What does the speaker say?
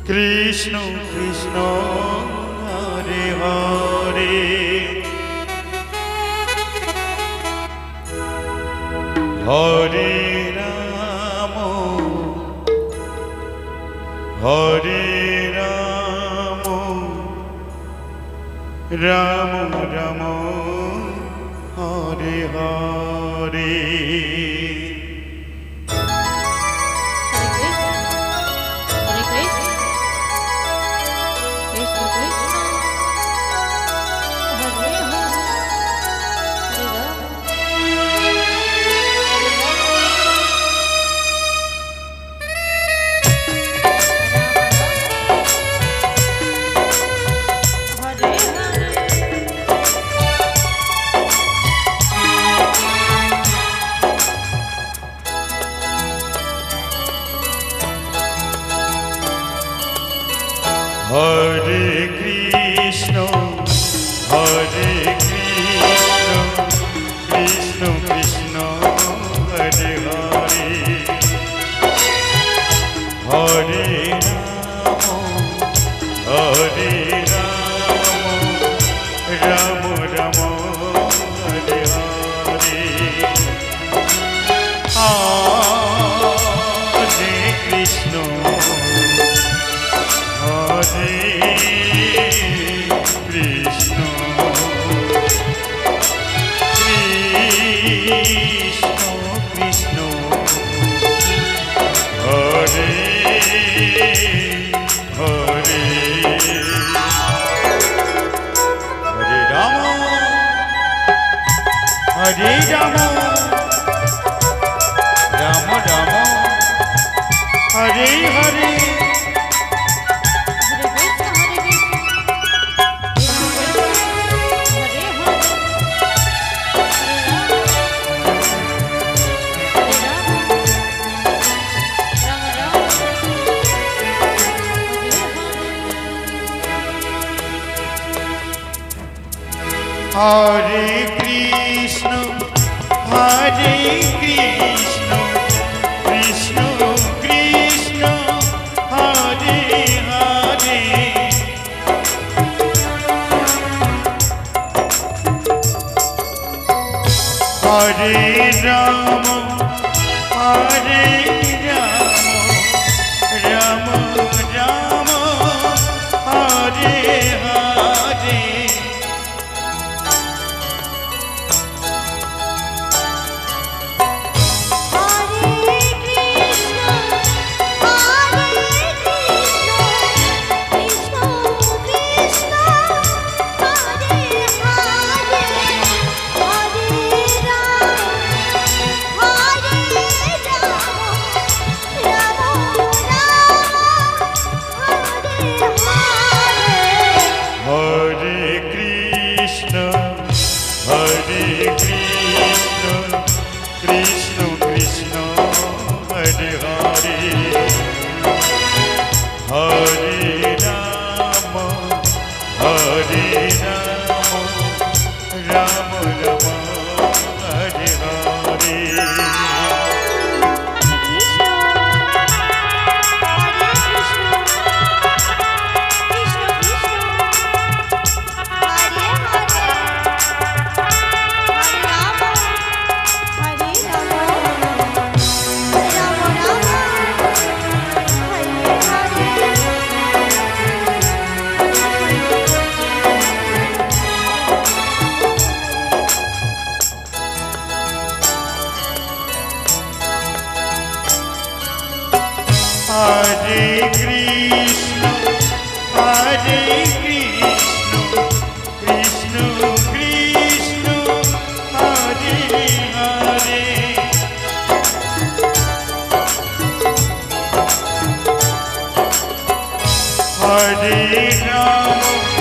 Krishna Krishna Hare Hare Hare Ram Hare Ram Ram Ram Hare Hare Hare Krishna Krishna Krishna Hare Hare Hare Ram Ram Ram Hare Hare Hare Krishna Hare Krishna Krishna Krishna Hare Hare Hare Ram Ram Ram Hare Hare Hare Krishna Krishna Krishna Hare Hare Hare Ram Ram Ram Hare Hare Krishna Krishna Hare Hare Hare Ram Ram Ram Hare Hare Hare Krishna Krishna Krishna Hare Hare Hare Ram